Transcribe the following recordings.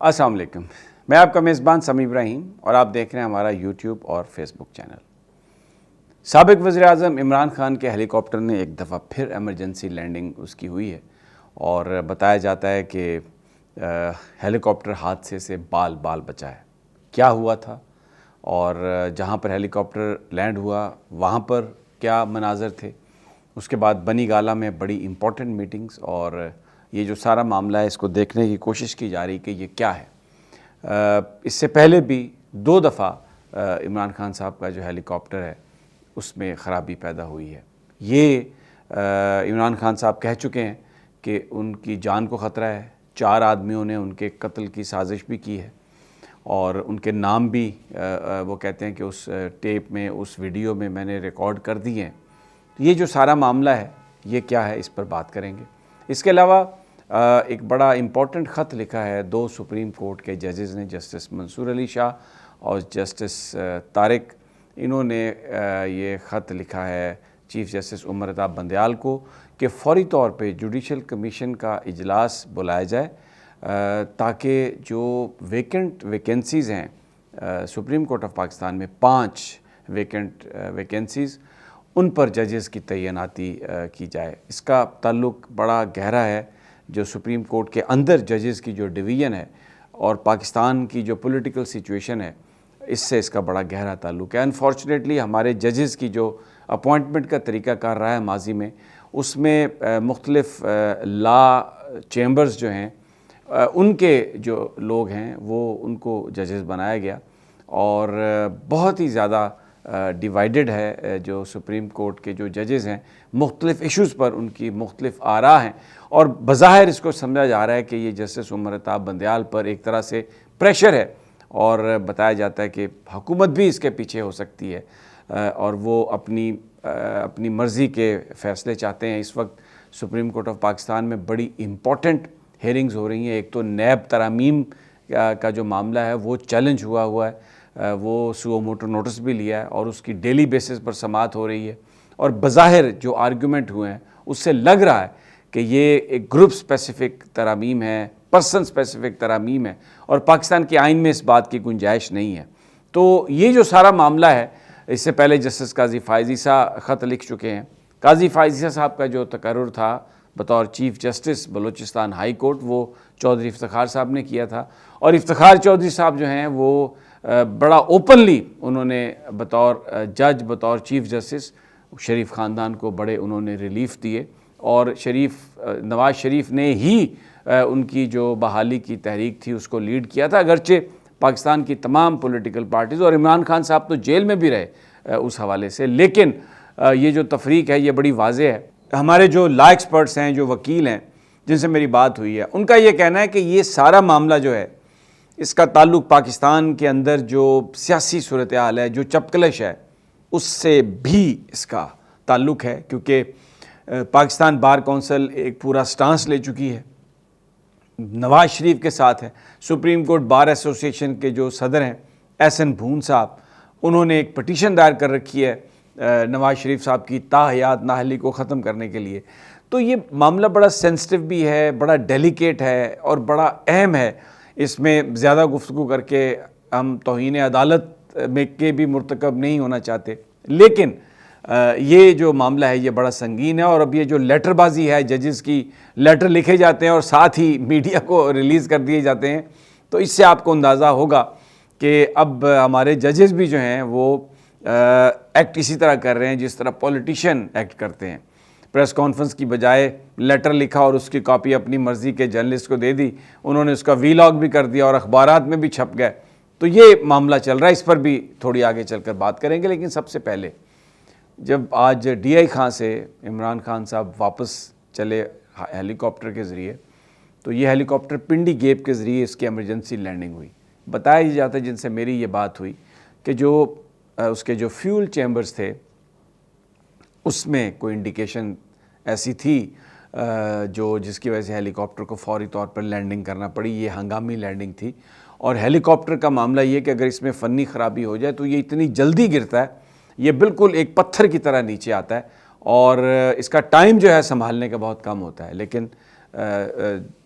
السلام علیکم، میں آپ کا میزبان سمی ابراہیم اور آپ دیکھ رہے ہیں ہمارا یوٹیوب اور فیس بک چینل۔ سابق وزیر اعظم عمران خان کے ہیلی کاپٹر نے ایک دفعہ پھر ایمرجنسی لینڈنگ اس کی ہوئی ہے اور بتایا جاتا ہے کہ ہیلی کاپٹر حادثے سے بال بچا ہے۔ کیا ہوا تھا اور جہاں پر ہیلی کاپٹر لینڈ ہوا وہاں پر کیا مناظر تھے، اس کے بعد بنی گالہ میں بڑی امپورٹنٹ میٹنگز اور یہ جو سارا معاملہ ہے اس کو دیکھنے کی کوشش کی جا رہی کہ یہ کیا ہے۔ اس سے پہلے بھی 2 دفعہ عمران خان صاحب کا جو ہیلی کاپٹر ہے اس میں خرابی پیدا ہوئی ہے۔ یہ عمران خان صاحب کہہ چکے ہیں کہ ان کی جان کو خطرہ ہے، 4 آدمیوں نے ان کے قتل کی سازش بھی کی ہے اور ان کے نام بھی وہ کہتے ہیں کہ اس ٹیپ میں، اس ویڈیو میں نے ریکارڈ کر دیے ہیں۔ یہ جو سارا معاملہ ہے یہ کیا ہے، اس پر بات کریں گے۔ اس کے علاوہ ایک بڑا امپورٹنٹ خط لکھا ہے 2 سپریم کورٹ کے ججز نے، جسٹس منصور علی شاہ اور جسٹس طارق۔ انہوں نے یہ خط لکھا ہے چیف جسٹس عمر اتاب بندیال کو کہ فوری طور پہ جوڈیشل کمیشن کا اجلاس بلایا جائے تاکہ جو ویکنسیز ہیں سپریم کورٹ آف پاکستان میں 5 ویکنسیز، ان پر ججز کی تعیناتی کی جائے۔ اس کا تعلق بڑا گہرا ہے جو سپریم کورٹ کے اندر ججز کی جو ڈویژن ہے اور پاکستان کی جو پولیٹیکل سچویشن ہے اس سے اس کا بڑا گہرا تعلق ہے۔ انفارچونیٹلی ہمارے ججز کی جو اپوائنٹمنٹ کا طریقہ کار رہا ہے ماضی میں، اس میں مختلف لا چیمبرز جو ہیں ان کے جو لوگ ہیں وہ ان کو ججز بنایا گیا اور بہت ہی زیادہ ڈیوائیڈڈ ہے جو سپریم کورٹ کے جو ججز ہیں، مختلف ایشوز پر ان کی مختلف آراء ہیں اور بظاہر اس کو سمجھا جا رہا ہے کہ یہ جسٹس عمر اتاب بندیال پر ایک طرح سے پریشر ہے اور بتایا جاتا ہے کہ حکومت بھی اس کے پیچھے ہو سکتی ہے اور وہ اپنی مرضی کے فیصلے چاہتے ہیں۔ اس وقت سپریم کورٹ آف پاکستان میں بڑی امپورٹنٹ ہیئرنگز ہو رہی ہیں۔ ایک تو نیب ترامیم کا جو معاملہ ہے وہ چیلنج ہوا ہے، وہ سو موٹو نوٹس بھی لیا ہے اور اس کی ڈیلی بیسس پر سماعت ہو رہی ہے اور بظاہر جو آرگومنٹ ہوئے ہیں اس سے لگ رہا ہے کہ یہ ایک گروپ اسپیسیفک ترامیم ہے، پرسن اسپیسیفک ترامیم ہے اور پاکستان کے آئین میں اس بات کی گنجائش نہیں ہے۔ تو یہ جو سارا معاملہ ہے، اس سے پہلے جسٹس قاضی فائز عیسیٰ خط لکھ چکے ہیں۔ قاضی فائز عیسیٰ صاحب کا جو تقرر تھا بطور chief justice Balochistan high court وہ چودھری افتخار صاحب نے کیا تھا اور افتخار چودھری صاحب جو ہیں وہ بڑا اوپنلی انہوں نے بطور جج، بطور چیف جسٹس شریف خاندان کو بڑے انہوں نے ریلیف دیے اور نواز شریف نے ہی ان کی جو بحالی کی تحریک تھی اس کو لیڈ کیا تھا، اگرچہ پاکستان کی تمام پولیٹیکل پارٹیز اور عمران خان صاحب تو جیل میں بھی رہے اس حوالے سے، لیکن یہ جو تفریق ہے یہ بڑی واضح ہے۔ ہمارے جو لا ایکسپرٹس ہیں، جو وکیل ہیں جن سے میری بات ہوئی ہے، ان کا یہ کہنا ہے کہ یہ سارا معاملہ جو ہے اس کا تعلق پاکستان کے اندر جو سیاسی صورتحال ہے، جو چپکلش ہے، اس سے بھی اس کا تعلق ہے، کیونکہ پاکستان بار کونسل ایک پورا سٹانس لے چکی ہے، نواز شریف کے ساتھ ہے۔ سپریم کورٹ بار ایسوسی ایشن کے جو صدر ہیں احسن بھون صاحب، انہوں نے ایک پٹیشن دائر کر رکھی ہے نواز شریف صاحب کی تاحیات نااہلی کو ختم کرنے کے لیے۔ تو یہ معاملہ بڑا سینسٹیو بھی ہے، بڑا ڈیلیکیٹ ہے اور بڑا اہم ہے۔ اس میں زیادہ گفتگو کر کے ہم توہین عدالت میں کے بھی مرتکب نہیں ہونا چاہتے، لیکن یہ جو معاملہ ہے یہ بڑا سنگین ہے اور اب یہ جو لیٹر بازی ہے، ججز کی لیٹر لکھے جاتے ہیں اور ساتھ ہی میڈیا کو ریلیز کر دیے جاتے ہیں، تو اس سے آپ کو اندازہ ہوگا کہ اب ہمارے ججز بھی جو ہیں وہ ایکٹ اسی طرح کر رہے ہیں جس طرح پولیٹیشین ایکٹ کرتے ہیں۔ پریس کانفرنس کی بجائے لیٹر لکھا اور اس کی کاپی اپنی مرضی کے جرنلسٹ کو دے دی، انہوں نے اس کا وی لاگ بھی کر دیا اور اخبارات میں بھی چھپ گئے۔ تو یہ معاملہ چل رہا ہے، اس پر بھی تھوڑی آگے چل کر بات کریں گے، لیکن سب سے پہلے جب آج ڈی آئی خان سے عمران خان صاحب واپس چلے ہیلی کاپٹر کے ذریعے، تو یہ ہیلی کاپٹر پنڈی گیپ کے ذریعے اس کی ایمرجنسی لینڈنگ ہوئی۔ بتایا جاتا ہے جن سے میری یہ بات ہوئی کہ جو اس کے جو فیول چیمبرز تھے اس میں کوئی انڈیکیشن ایسی تھی جس کی وجہ سے ہیلی کاپٹر کو فوری طور پر لینڈنگ کرنا پڑی۔ یہ ہنگامی لینڈنگ تھی اور ہیلی کاپٹر کا معاملہ یہ کہ اگر اس میں فنی خرابی ہو جائے تو یہ اتنی جلدی گرتا ہے، یہ بالکل ایک پتھر کی طرح نیچے آتا ہے اور اس کا ٹائم جو ہے سنبھالنے کا بہت کم ہوتا ہے، لیکن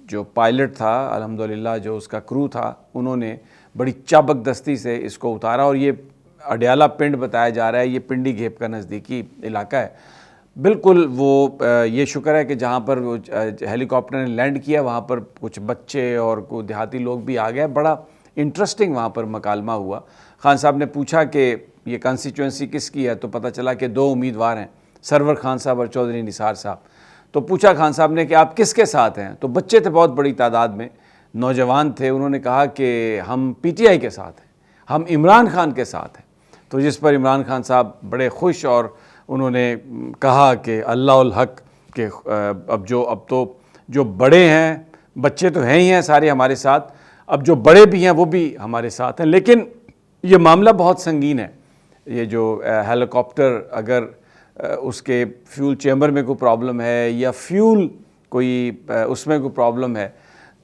جو پائلٹ تھا الحمدللہ، جو اس کا کرو تھا، انہوں نے بڑی چابک دستی سے اس کو اتارا، اور یہ اڈیالہ پنڈ بتایا جا رہا ہے، یہ پنڈی گھیپ کا نزدیکی علاقہ ہے بالکل۔ وہ یہ شکر ہے کہ جہاں پر وہ ہیلی کاپٹر نے لینڈ کیا وہاں پر کچھ بچے اور کوئی دیہاتی لوگ بھی آ گئے، بڑا انٹرسٹنگ وہاں پر مکالمہ ہوا۔ خان صاحب نے پوچھا کہ یہ کانسٹیچوئنسی کس کی ہے، تو پتہ چلا کہ 2 امیدوار ہیں، سرور خان صاحب اور چودھری نثار صاحب۔ تو پوچھا خان صاحب نے کہ آپ کس کے ساتھ ہیں؟ تو بچے تھے بہت بڑی تعداد میں، نوجوان تھے، انہوں نے کہا کہ ہم پی ٹی آئی کے ساتھ ہیں، ہم عمران خان کے ساتھ ہیں۔ تو جس پر عمران خان صاحب بڑے خوش، اور انہوں نے کہا کہ اللہ الحق، کہ اب تو جو بڑے ہیں، بچے تو ہیں ہی ہیں سارے ہمارے ساتھ، اب جو بڑے بھی ہیں وہ بھی ہمارے ساتھ ہیں، لیکن یہ معاملہ بہت سنگین ہے۔ یہ جو ہیلی کاپٹر اگر اس کے فیول چیمبر میں کوئی پرابلم ہے یا فیول کوئی اس میں کوئی پرابلم ہے،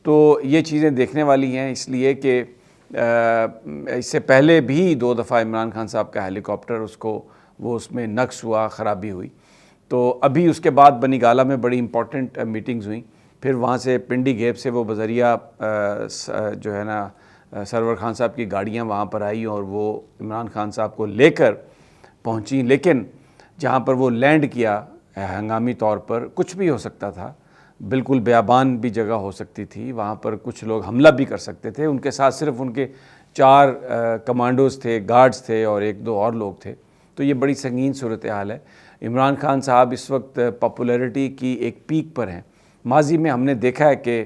تو یہ چیزیں دیکھنے والی ہیں، اس لیے کہ اس سے پہلے بھی 2 دفعہ عمران خان صاحب کا ہیلی کاپٹر اس میں نقص ہوا، خرابی ہوئی۔ تو ابھی اس کے بعد بنی گالہ میں بڑی امپورٹنٹ میٹنگز ہوئیں، پھر وہاں سے پنڈی گھیپ سے وہ بذریعہ جو ہے نا سرور خان صاحب کی گاڑیاں وہاں پر آئی اور وہ عمران خان صاحب کو لے کر پہنچیں، لیکن جہاں پر وہ لینڈ کیا ہنگامی طور پر کچھ بھی ہو سکتا تھا، بالکل بیابان بھی جگہ ہو سکتی تھی، وہاں پر کچھ لوگ حملہ بھی کر سکتے تھے، ان کے ساتھ صرف ان کے 4 کمانڈوز تھے، گارڈز تھے اور 1-2 اور لوگ تھے۔ تو یہ بڑی سنگین صورتحال ہے۔ عمران خان صاحب اس وقت پاپولیرٹی کی ایک پیک پر ہیں۔ ماضی میں ہم نے دیکھا ہے کہ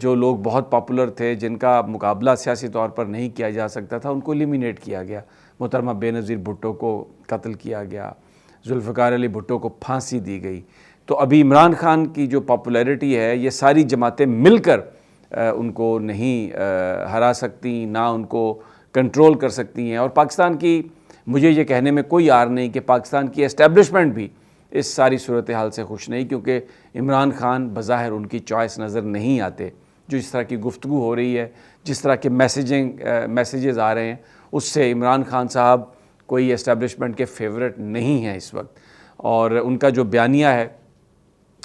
جو لوگ بہت پاپولر تھے، جن کا مقابلہ سیاسی طور پر نہیں کیا جا سکتا تھا، ان کو ایلیمینیٹ کیا گیا۔ محترمہ بے نظیر بھٹو کو قتل کیا گیا، ذوالفقار علی بھٹو کو پھانسی دی گئی۔ تو ابھی عمران خان کی جو پاپولیرٹی ہے، یہ ساری جماعتیں مل کر ان کو نہیں ہرا سکتی، نہ ان کو کنٹرول کر سکتی ہیں، اور پاکستان کی، مجھے یہ کہنے میں کوئی عار نہیں کہ پاکستان کی اسٹیبلشمنٹ بھی اس ساری صورتحال سے خوش نہیں، کیونکہ عمران خان بظاہر ان کی چوائس نظر نہیں آتے۔ جو اس طرح کی گفتگو ہو رہی ہے، جس طرح کے میسیجز آ رہے ہیں، اس سے عمران خان صاحب کوئی اسٹیبلشمنٹ کے فیورٹ نہیں ہیں اس وقت، اور ان کا جو بیانیہ ہے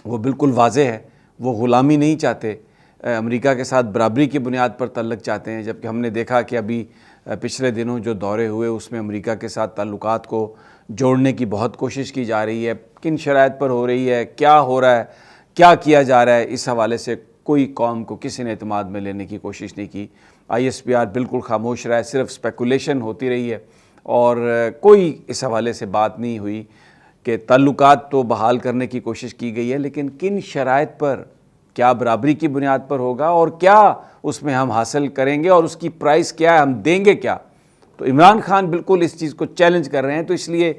وہ بالکل واضح ہے، وہ غلامی نہیں چاہتے، امریکہ کے ساتھ برابری کی بنیاد پر تعلق چاہتے ہیں، جبکہ ہم نے دیکھا کہ ابھی پچھلے دنوں جو دورے ہوئے اس میں امریکہ کے ساتھ تعلقات کو جوڑنے کی بہت کوشش کی جا رہی ہے۔ کن شرائط پر ہو رہی ہے، کیا ہو رہا ہے، کیا کیا جا رہا ہے، اس حوالے سے کوئی قوم کو کسی نے اعتماد میں لینے کی کوشش نہیں کی۔ ISPR بالکل خاموش رہا ہے، صرف اسپیکولیشن ہوتی رہی ہے، اور کوئی اس حوالے سے بات نہیں ہوئی کہ تعلقات تو بحال کرنے کی کوشش کی گئی ہے، لیکن کن شرائط پر، کیا برابری کی بنیاد پر ہوگا، اور کیا اس میں ہم حاصل کریں گے، اور اس کی پرائس کیا ہے، ہم دیں گے کیا۔ تو عمران خان بالکل اس چیز کو چیلنج کر رہے ہیں، تو اس لیے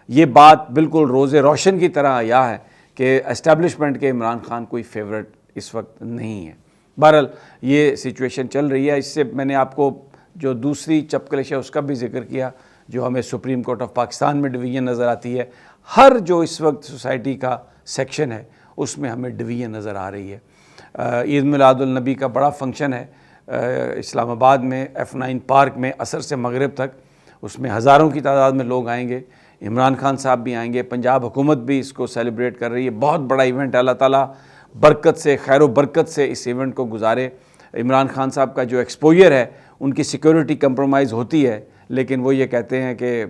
یہ بات بالکل روز روشن کی طرح آیا ہے کہ اسٹیبلشمنٹ کے عمران خان کوئی فیورٹ اس وقت نہیں ہے۔ بہرحال یہ سچویشن چل رہی ہے۔ اس سے میں نے آپ کو جو دوسری چپکلش ہے اس کا بھی ذکر کیا، جو ہمیں سپریم کورٹ آف پاکستان میں ڈویژن نظر آتی ہے۔ ہر جو اس وقت سوسائٹی کا سیکشن ہے اس میں ہمیں ڈویژن نظر آ رہی ہے۔ عید میلاد النبی کا بڑا فنکشن ہے اسلام آباد میں F9 پارک میں، عصر سے مغرب تک، اس میں ہزاروں کی تعداد میں لوگ آئیں گے، عمران خان صاحب بھی آئیں گے، پنجاب حکومت بھی اس کو سیلیبریٹ کر رہی ہے، بہت بڑا ایونٹ ہے۔ اللہ تعالیٰ برکت سے، خیر و برکت سے اس ایونٹ کو گزارے۔ عمران خان صاحب کا جو ایکسپوجر ہے، ان کی سیکیورٹی کمپرومائز ہوتی ہے، لیکن وہ یہ کہتے ہیں کہ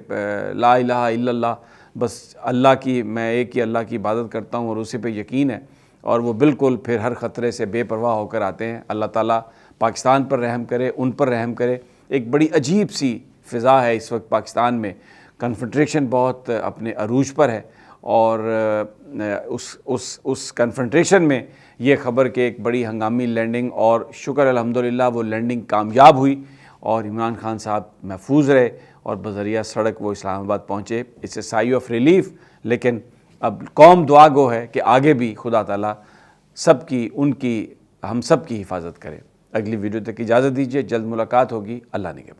لا الہ الا اللہ، بس اللہ کی، میں ایک ہی اللہ کی عبادت کرتا ہوں اور اسی پہ یقین ہے، اور وہ بالکل پھر ہر خطرے سے بے پرواہ ہو کر آتے ہیں۔ اللہ تعالیٰ پاکستان پر رحم کرے، ان پر رحم کرے۔ ایک بڑی عجیب سی فضا ہے اس وقت پاکستان میں، کنفنٹریشن بہت اپنے عروج پر ہے، اور اس کنفنٹریشن میں یہ خبر کہ ایک بڑی ہنگامی لینڈنگ، اور شکر الحمدللہ وہ لینڈنگ کامیاب ہوئی اور عمران خان صاحب محفوظ رہے، اور بذریعہ سڑک وہ اسلام آباد پہنچے۔ اس سے سائی آف ریلیف، لیکن اب قوم دعا گو ہے کہ آگے بھی خدا تعالیٰ سب کی، ان کی، ہم سب کی حفاظت کرے۔ اگلی ویڈیو تک اجازت دیجیے، جلد ملاقات ہوگی، اللہ نگہبان۔